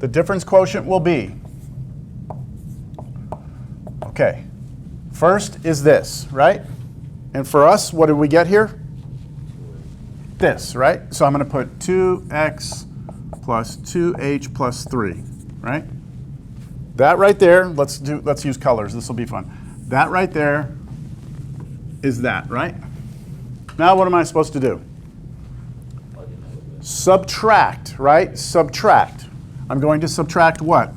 The difference quotient will be, okay, first is this, right? And for us, what did we get here? This, right? So I'm going to put 2x plus 2h plus 3, right? That right there, let's use colors. This will be fun. That right there is that, right? Now what am I supposed to do? Subtract, right? Subtract. I'm going to subtract what?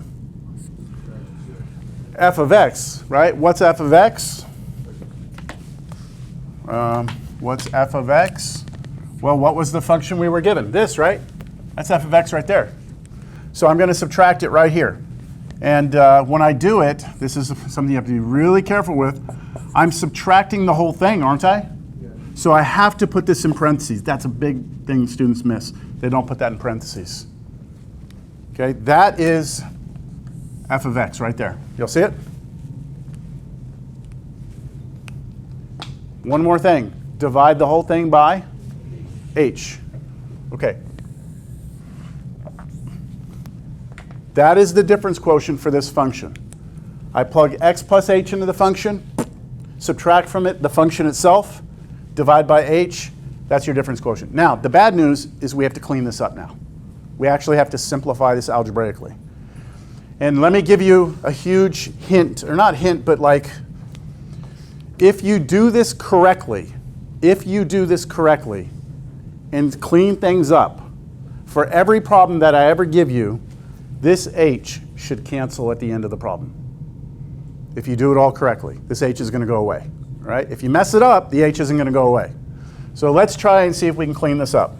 F of x, right? What's f of x? What's f of x? Well, what was the function we were given? This, right? That's f of x right there. So I'm going to subtract it right here. And when I do it, this is something you have to be really careful with. I'm subtracting the whole thing, aren't I? Yeah. So I have to put this in parentheses. That's a big thing students miss. They don't put that in parentheses. Okay, that is f of x right there. You'll see it? One more thing. Divide the whole thing by h. Okay. That is the difference quotient for this function. I plug x plus h into the function, subtract from it the function itself, divide by h. That's your difference quotient. Now, the bad news is we have to clean this up now. We actually have to simplify this algebraically. And let me give you a huge hint, or not hint, but like, if you do this correctly, and clean things up, for every problem that I ever give you, this h should cancel at the end of the problem. If you do it all correctly, this h is going to go away. Right? If you mess it up, the h isn't going to go away. So let's try and see if we can clean this up.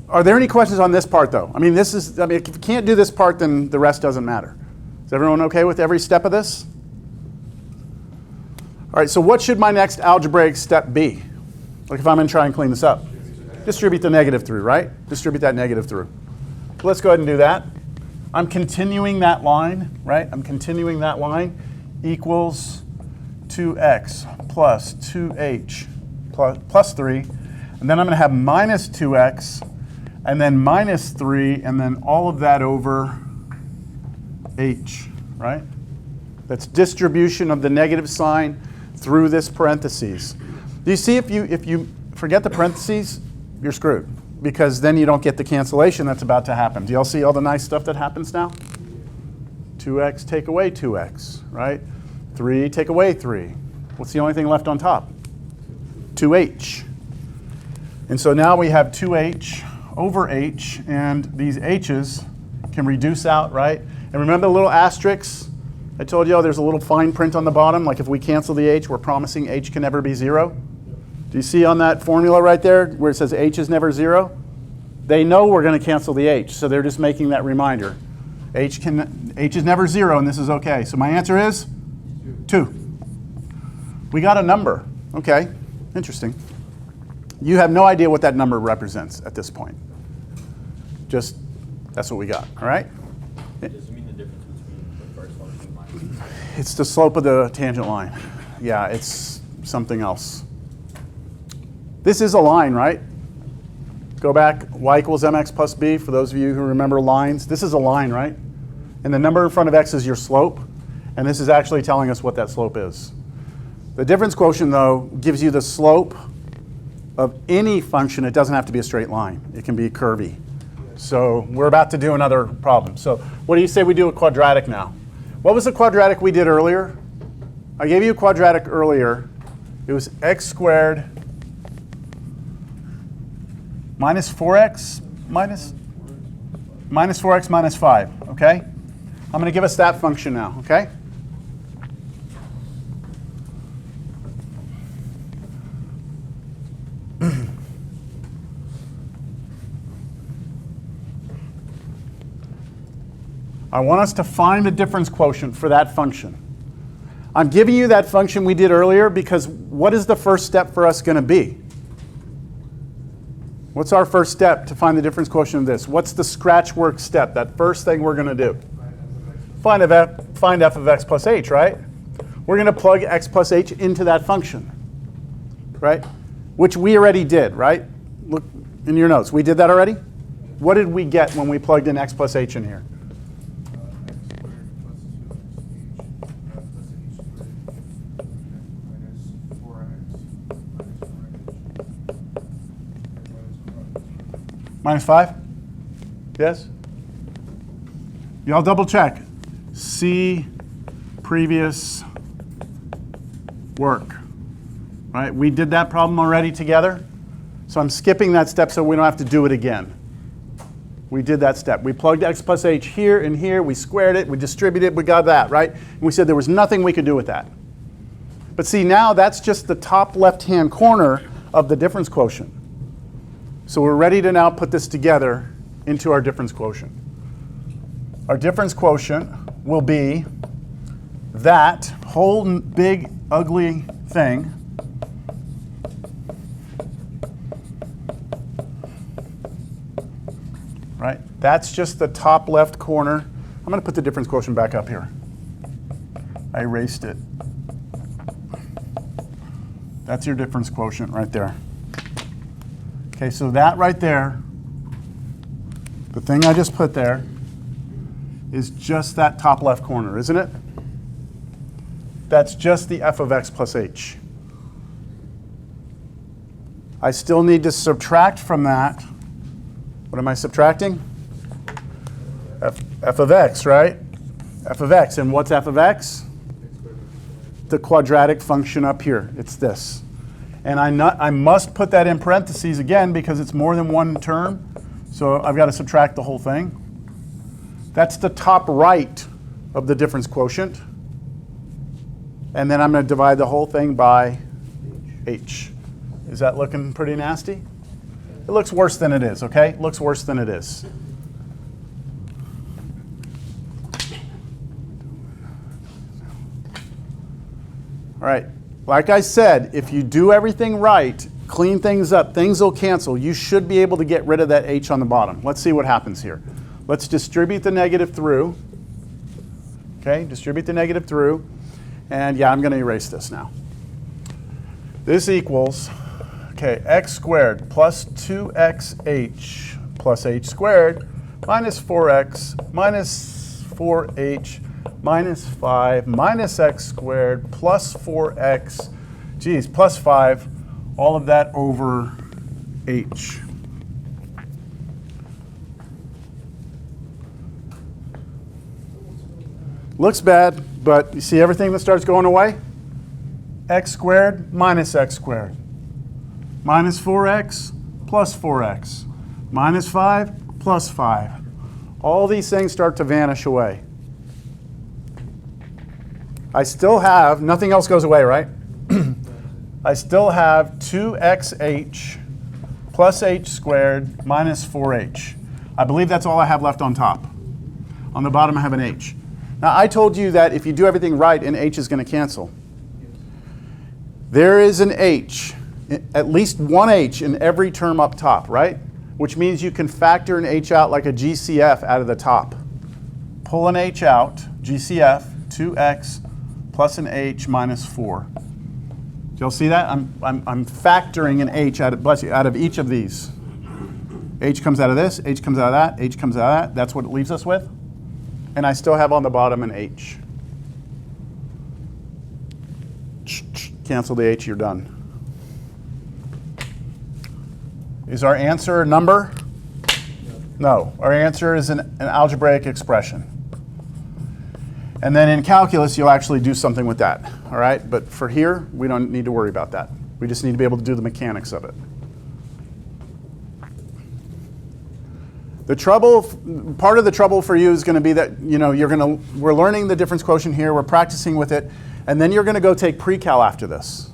Are there any questions on this part, though? I mean, if you can't do this part, then the rest doesn't matter. Is everyone okay with every step of this? All right, so what should my next algebraic step be? Like if I'm going to try and clean this up. Distribute the negative through, right? Distribute that negative through. So let's go ahead and do that. I'm continuing that line, right? I'm continuing that line equals 2x plus 2h plus 3. And then I'm going to have minus 2x, and then minus 3, and then all of that over h, right? That's distribution of the negative sign through this parentheses. Do you see if you forget the parentheses, you're screwed, because then you don't get the cancellation that's about to happen. Do y'all see all the nice stuff that happens now? 2x take away 2x, right? 3 take away 3. What's the only thing left on top? 2h. And so now we have 2h over h, and these h's can reduce out, right? And remember the little asterisks? I told you there's a little fine print on the bottom, like if we cancel the h, we're promising h can never be 0. Do you see on that formula right there where it says h is never 0? They know we're going to cancel the h, so they're just making that reminder. H is never 0, and this is okay. So my answer is 2. We got a number. Okay, interesting. You have no idea what that number represents at this point. Just, that's what we got, all right? Does it mean the difference between the first one and the line? It's the slope of the tangent line. Yeah, it's something else. This is a line, right? Go back, y equals mx plus b, for those of you who remember lines. This is a line, right? And the number in front of x is your slope, and this is actually telling us what that slope is. The difference quotient, though, gives you the slope of any function. It doesn't have to be a straight line. It can be curvy. So we're about to do another problem. So what do you say we do a quadratic now? What was the quadratic we did earlier? I gave you a quadratic earlier. It was x squared minus 4x minus 4x minus 5, okay? I'm going to give us that function now, okay? I want us to find the difference quotient for that function. I'm giving you that function we did earlier because what is the first step for us going to be? What's our first step to find the difference quotient of this? What's the scratch work step, that first thing we're going to do? Find f of x plus h, right? We're going to plug x plus h into that function, right? Which we already did, right? Look in your notes. We did that already? What did we get when we plugged in x plus h in here? Minus 5? Yes? Y'all double check. See previous work. Right? We did that problem already together. So I'm skipping that step so we don't have to do it again. We did that step. We plugged x plus h here and here. We squared it. We distributed it. We got that, right? And we said there was nothing we could do with that. But see, now that's just the top left-hand corner of the difference quotient. So we're ready to now put this together into our difference quotient. Our difference quotient will be that whole big, ugly thing right? That's just the top left corner. I'm going to put the difference quotient back up here. I erased it. That's your difference quotient right there. Okay, so that right there, the thing I just put there, is just that top left corner, isn't it? That's just the f of x plus h. I still need to subtract from that. What am I subtracting? F of x, right? F of x. And what's f of x? The quadratic function up here. It's this. And I must put that in parentheses again because it's more than one term. So I've got to subtract the whole thing. That's the top right of the difference quotient. And then I'm going to divide the whole thing by h. Is that looking pretty nasty? It looks worse than it is, okay? It looks worse than it is. All right, like I said, if you do everything right, clean things up, things will cancel. You should be able to get rid of that h on the bottom. Let's see what happens here. Let's distribute the negative through. Okay, distribute the negative through. And yeah, I'm going to erase this now. This equals, okay, x squared plus 2xh plus h squared minus 4x minus 4h minus 5 minus x squared plus 4x, geez, plus 5, all of that over h. Looks bad, but you see everything that starts going away? X squared minus x squared. Minus 4x plus 4x. Minus 5 plus 5. All these things start to vanish away. I still have, nothing else goes away, right? I still have 2xh plus h squared minus 4h. I believe that's all I have left on top. On the bottom I have an h. Now I told you that if you do everything right, an h is going to cancel. There is an h, at least one h in every term up top, right? Which means you can factor an h out like a GCF out of the top. Pull an h out, GCF, 2x plus an h minus 4. Do y'all see that? I'm factoring an h out of, bless you, out of each of these. H comes out of this, h comes out of that, h comes out of that. That's what it leaves us with. And I still have on the bottom an h. Cancel the h, you're done. Is our answer a number? No. Our answer is an algebraic expression. And then in calculus, you'll actually do something with that. All right? But for here, we don't need to worry about that. We just need to be able to do the mechanics of it. The trouble, part of the trouble for you is going to be that we're learning the difference quotient here, we're practicing with it, and then you're going to go take pre-cal after this,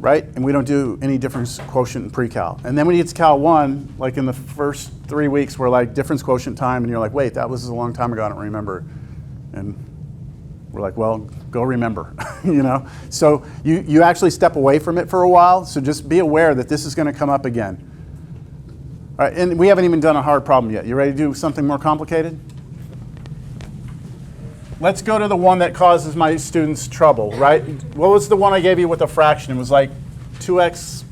right? And we don't do any difference quotient in pre-cal. And then when you get to Cal 1, like in the first 3 weeks, we're like difference quotient time, and you're like, wait, that was a long time ago, I don't remember. And we're like, well, go remember, So you actually step away from it for a while, so just be aware that this is going to come up again. All right, and we haven't even done a hard problem yet. You ready to do something more complicated? Let's go to the one that causes my students trouble, right? What was the one I gave you with a fraction? It was like 2x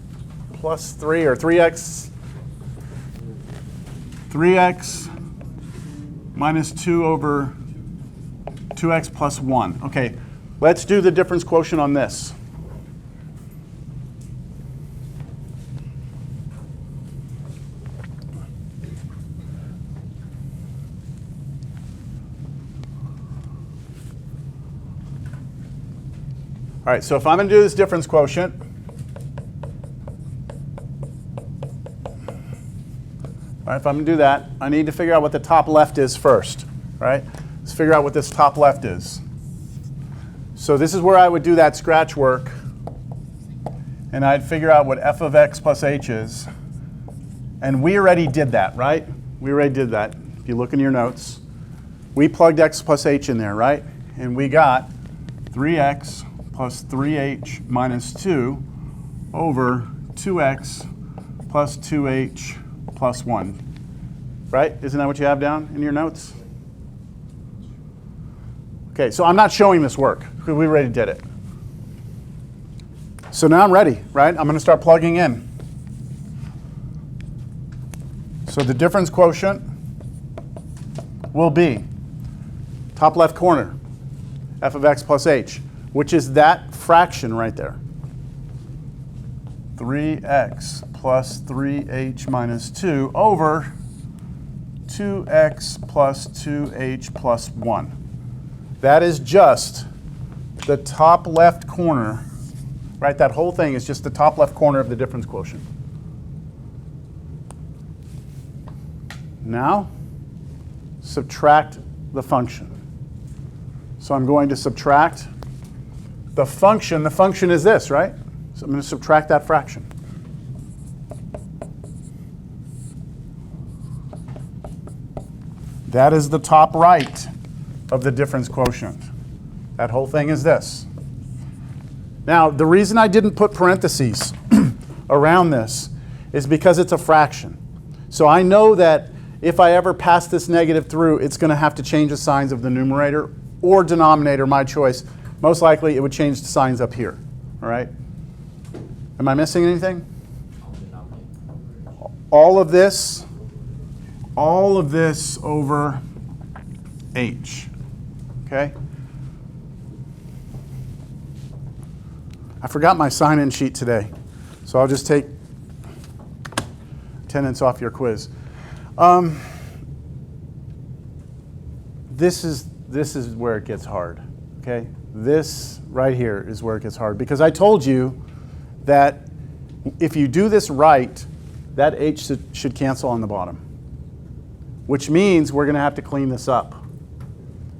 plus 3 or 3x. 3x minus 2 over 2x plus 1. Okay, let's do the difference quotient on this. All right, so if I'm going to do this difference quotient, all right, if I'm going to do that, I need to figure out what the top left is first, right? Let's figure out what this top left is. So this is where I would do that scratch work, and I'd figure out what f of x plus h is. And we already did that, right? We already did that. If you look in your notes, we plugged x plus h in there, right? And we got 3x plus 3h minus 2 over 2x plus 2h plus 1. Right? Isn't that what you have down in your notes? Okay, so I'm not showing this work because we already did it. So now I'm ready, right? I'm going to start plugging in. So the difference quotient will be top left corner, f of x plus h, which is that fraction right there. 3x plus 3h minus 2 over 2x plus 2h plus 1. That is just the top left corner, right? That whole thing is just the top left corner of the difference quotient. Now, subtract the function. So I'm going to subtract the function. The function is this, right? So I'm going to subtract that fraction. That is the top right of the difference quotient. That whole thing is this. Now, the reason I didn't put parentheses around this is because it's a fraction. So I know that if I ever pass this negative through, it's going to have to change the signs of the numerator or denominator, my choice. Most likely, it would change the signs up here. All right? Am I missing anything? All of this over h. Okay? I forgot my sign-in sheet today, so I'll just take attendance off your quiz. This is where it gets hard. Okay? This right here is where it gets hard, because I told you that if you do this right, that h should cancel on the bottom, which means we're going to have to clean this up.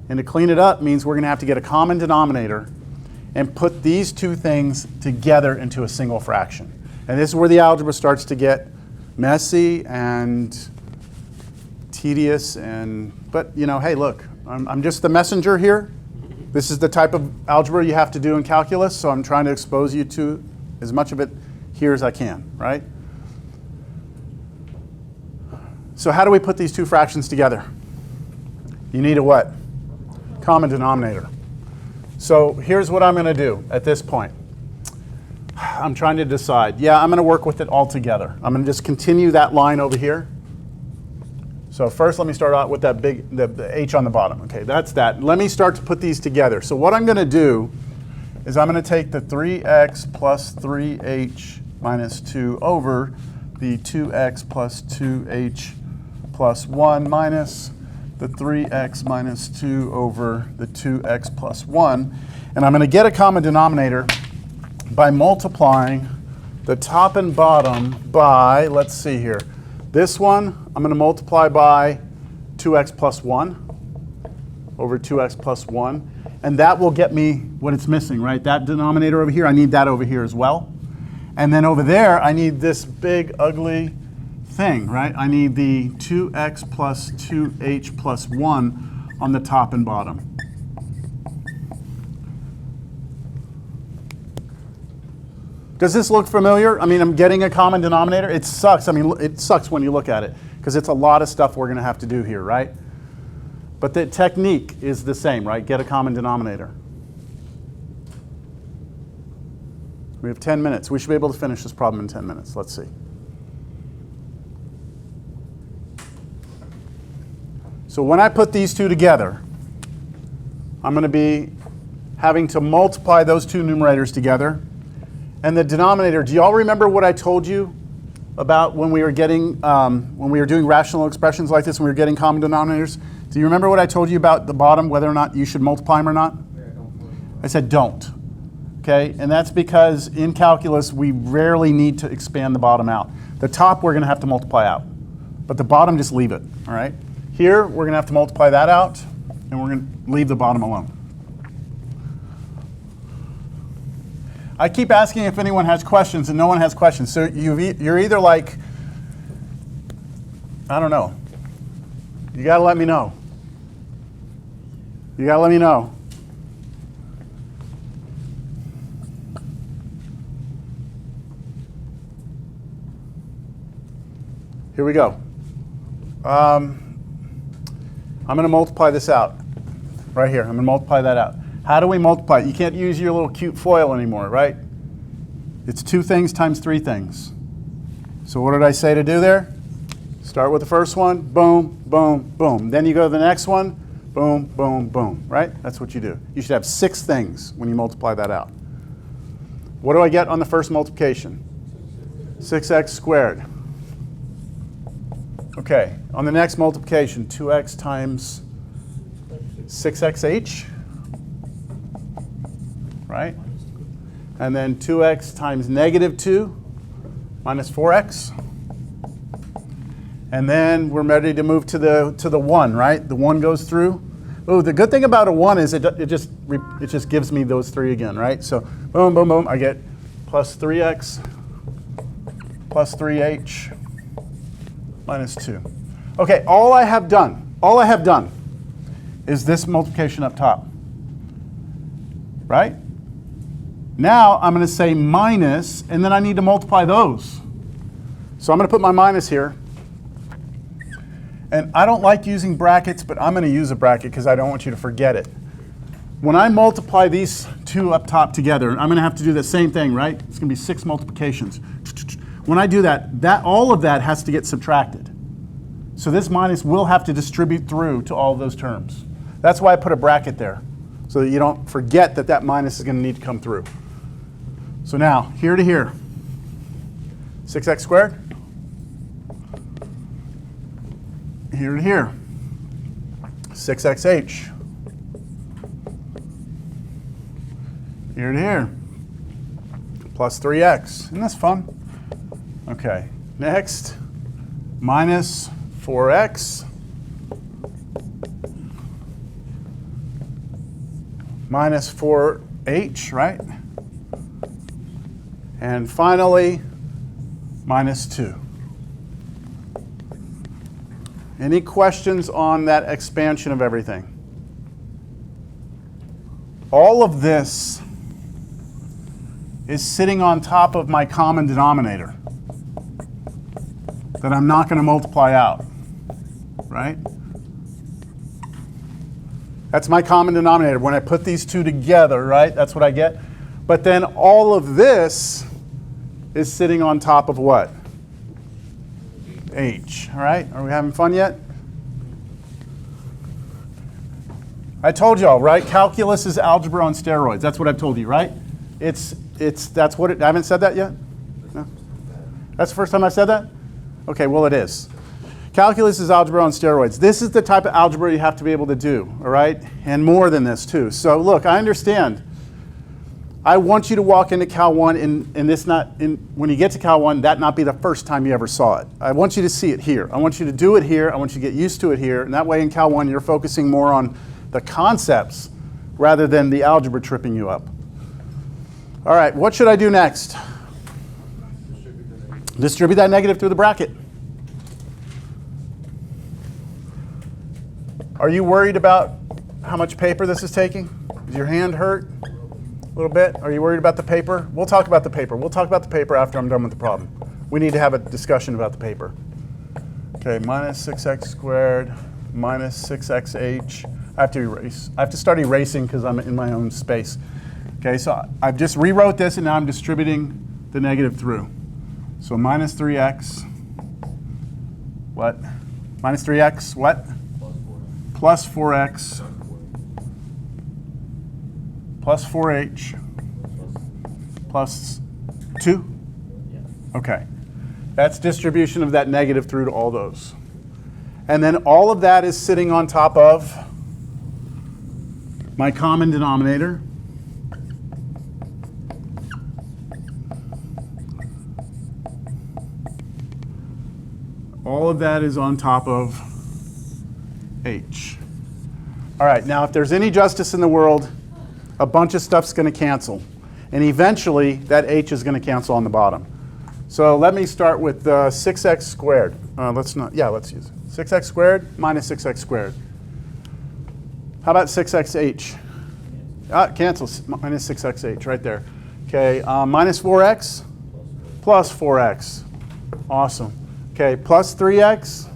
And to clean it up means we're going to have to get a common denominator and put these two things together into a single fraction. And this is where the algebra starts to get messy and tedious. But you know, hey, look, I'm just the messenger here. This is the type of algebra you have to do in calculus, so I'm trying to expose you to as much of it here as I can, right? So how do we put these two fractions together? You need a what? Common denominator. So here's what I'm going to do at this point. I'm trying to decide. Yeah, I'm going to work with it all together. I'm going to just continue that line over here. So first, let me start out with that the h on the bottom. Okay, that's that. Let me start to put these together. So what I'm going to do is I'm going to take the 3x plus 3h minus 2 over the 2x plus 2h plus 1 minus the 3x minus 2 over the 2x plus 1. And I'm going to get a common denominator by multiplying the top and bottom by, let's see here, this one I'm going to multiply by 2x plus 1 over 2x plus 1. And that will get me what it's missing, right? That denominator over here, I need that over here as well. And then over there, I need this big, ugly thing, right? I need the 2x plus 2h plus 1 on the top and bottom. Does this look familiar? I mean, I'm getting a common denominator. It sucks. I mean, it sucks when you look at it, because it's a lot of stuff we're going to have to do here, right? But the technique is the same, right? Get a common denominator. We have 10 minutes. We should be able to finish this problem in 10 minutes. Let's see. So when I put these two together, I'm going to be having to multiply those two numerators together. And the denominator, do you all remember what I told you about when we were getting, when we were doing rational expressions like this, when we were getting common denominators? Do you remember what I told you about the bottom, whether or not you should multiply them or not? I said don't. Okay, and that's because in calculus, we rarely need to expand the bottom out. The top, we're going to have to multiply out. But the bottom, just leave it, all right? Here, we're going to have to multiply that out, and we're going to leave the bottom alone. I keep asking if anyone has questions, and no one has questions. So you're either like, I don't know. You got to let me know. You got to let me know. Here we go. I'm going to multiply this out right here. I'm going to multiply that out. How do we multiply it? You can't use your little cute foil anymore, right? It's 2 things times 3 things. So what did I say to do there? Start with the first one, boom, boom, boom. Then you go to the next one, boom, boom, boom, right? That's what you do. You should have 6 things when you multiply that out. What do I get on the first multiplication? 6x squared. Okay, on the next multiplication, 2x times 6xh, right? And then 2x times negative 2 minus 4x. And then we're ready to move to the 1, right? The 1 goes through. Oh, the good thing about a 1 is it just gives me those 3 again, right? So boom, boom, boom, I get plus 3x plus 3h minus 2. Okay, all I have done is this multiplication up top, right? Now I'm going to say minus, and then I need to multiply those. So I'm going to put my minus here. And I don't like using brackets, but I'm going to use a bracket because I don't want you to forget it. When I multiply these 2 up top together, I'm going to have to do the same thing, right? It's going to be 6 multiplications. When I do that, all of that has to get subtracted. So this minus will have to distribute through to all of those terms. That's why I put a bracket there, so that you don't forget that that minus is going to need to come through. So now, here to here, 6x squared. Here to here, 6xh. Here to here, plus 3x. Isn't this fun? Okay, next, minus 4x minus 4h, right? And finally, minus 2. Any questions on that expansion of everything? All of this is sitting on top of my common denominator that I'm not going to multiply out, right? That's my common denominator. When I put these 2 together, right, that's what I get. But then all of this is sitting on top of what? H, all right? Are we having fun yet? I told y'all, right? Calculus is algebra on steroids. That's what I've told you, right? That's what I haven't said that yet? No? That's the first time I said that? Okay, well it is. Calculus is algebra on steroids. This is the type of algebra you have to be able to do, all right? And more than this too. So look, I understand. I want you to walk into Cal 1 and this when you get to Cal 1, that not be the first time you ever saw it. I want you to see it here. I want you to do it here. I want you to get used to it here. And that way in Cal 1, you're focusing more on the concepts rather than the algebra tripping you up. All right, what should I do next? Distribute that negative through the bracket. Are you worried about how much paper this is taking? Does your hand hurt a little bit? Are you worried about the paper? We'll talk about the paper. We'll talk about the paper after I'm done with the problem. We need to have a discussion about the paper. Okay, minus 6x squared minus 6xh. I have to erase. I have to start erasing because I'm in my own space. Okay, so I've just rewrote this and now I'm distributing the negative through. So minus 3x, what? Minus 3x, what? plus 4x plus 4h plus 2? Yeah. Okay. That's distribution of that negative through to all those. And then all of that is sitting on top of my common denominator. All of that is on top of h. All right, now if there's any justice in the world, a bunch of stuff's going to cancel. And eventually, that h is going to cancel on the bottom. So let me start with 6x squared. Let's use it. 6x squared minus 6x squared. How about 6xh? Cancels, minus 6xh, right there. Okay, minus 4x plus 4x. Awesome. Okay, plus 3x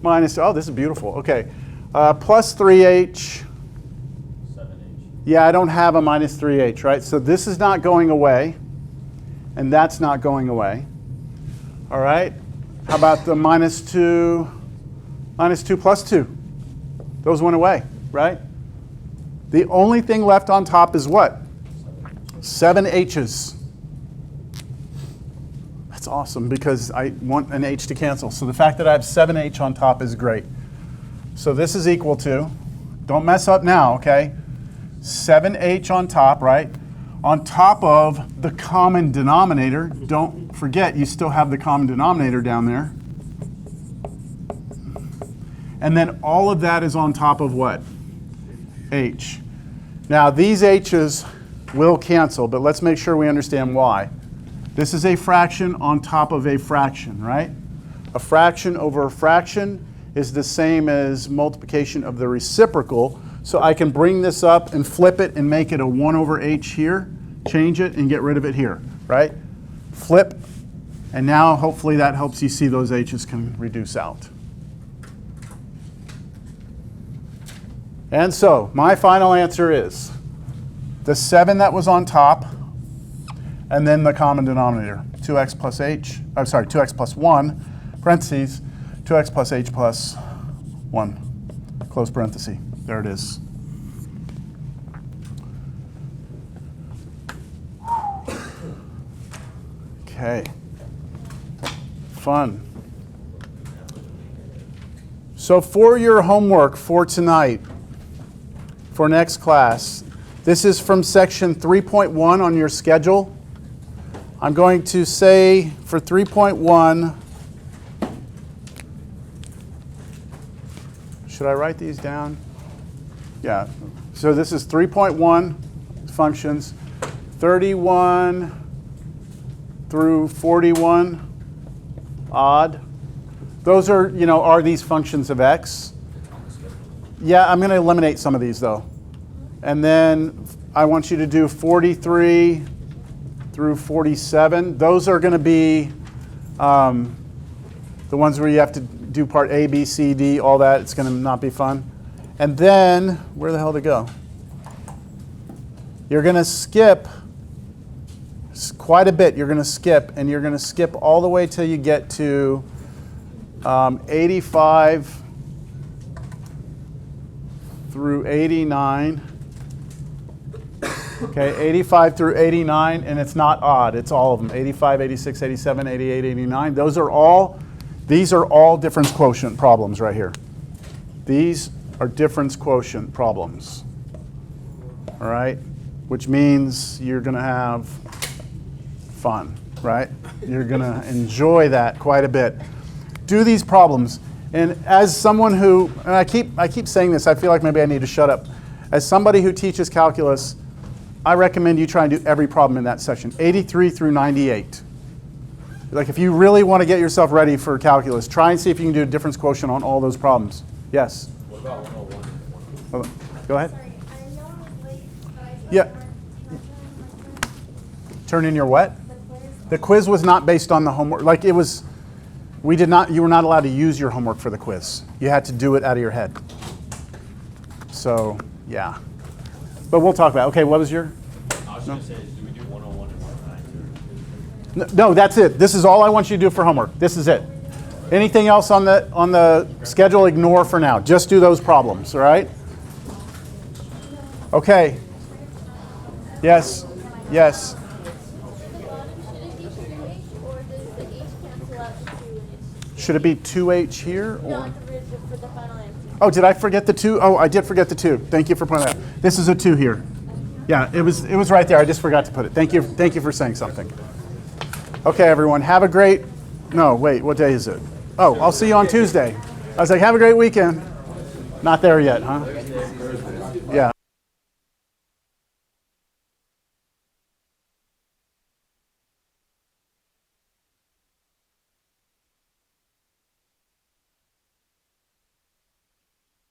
minus, oh, this is beautiful. Okay, plus 3h. 7h. Yeah, I don't have a minus 3h, right? So this is not going away, and that's not going away. All right, how about the minus 2 plus 2? Those went away, right? The only thing left on top is what? 7 h's. That's awesome because I want an h to cancel. So the fact that I have 7h on top is great. So this is equal to, don't mess up now, okay? 7h on top, right? On top of the common denominator. Don't forget, you still have the common denominator down there. And then all of that is on top of what? H. Now these h's will cancel, but let's make sure we understand why. This is a fraction on top of a fraction, right? A fraction over a fraction is the same as multiplication of the reciprocal. So I can bring this up and flip it and make it a 1 over h here, change it and get rid of it here, right? Flip, and now hopefully that helps you see those h's can reduce out. And so my final answer is the 7 that was on top, and then the common denominator, 2x plus h, I'm sorry, 2x plus 1, parentheses, 2x plus h plus 1, close parenthesis. There it is. Okay. Fun. So for your homework for tonight, for next class, this is from section 3.1 on your schedule. I'm going to say for 3.1, should I write these down? Yeah. So this is 3.1 functions, 31 through 41 odd. Those are, are these functions of x? Yeah, I'm going to eliminate some of these though. And then I want you to do 43 through 47. Those are going to be the ones where you have to do part A, B, C, D, all that. It's going to not be fun. And then, where the hell to go? You're going to skip quite a bit. You're going to skip, and you're going to skip all the way till you get to 85 through 89. Okay, 85 through 89, and it's not odd. It's all of them. 85, 86, 87, 88, 89. These are all difference quotient problems right here. These are difference quotient problems. All right? Which means you're going to have fun, right? You're going to enjoy that quite a bit. Do these problems. And as someone who, and I keep saying this, I feel like maybe I need to shut up. As somebody who teaches calculus, I recommend you try and do every problem in that section, 83 through 98. Like if you really want to get yourself ready for calculus, try and see if you can do a difference quotient on all those problems. Yes? What about 101? Go ahead. Sorry, I know I was late, but I Yeah. Turn in your what? the quiz. The quiz was not based on the homework. Like it was, you were not allowed to use your homework for the quiz. You had to do it out of your head. So, yeah. But we'll talk about it. Okay, what was your? I was going to say, do we do 101 and 109 too? No, that's it. This is all I want you to do for homework. This is it. Anything else on the schedule, ignore for now. Just do those problems, all right? Okay. Yes. Yes. Should it be 2H or does the H cancel out to 2H? Should it be 2H here? No, Or? at the bridge for the final answer. Oh, did I forget the 2? Oh, I did forget the 2. Thank you for pointing that out. This is a 2 here. Yeah, it was right there. I just forgot to put it. Thank you for saying something. Okay, everyone, have a great. No, wait, what day is it? Oh, I'll see you on Tuesday. I was like, have a great weekend. Not there yet, huh? Yeah.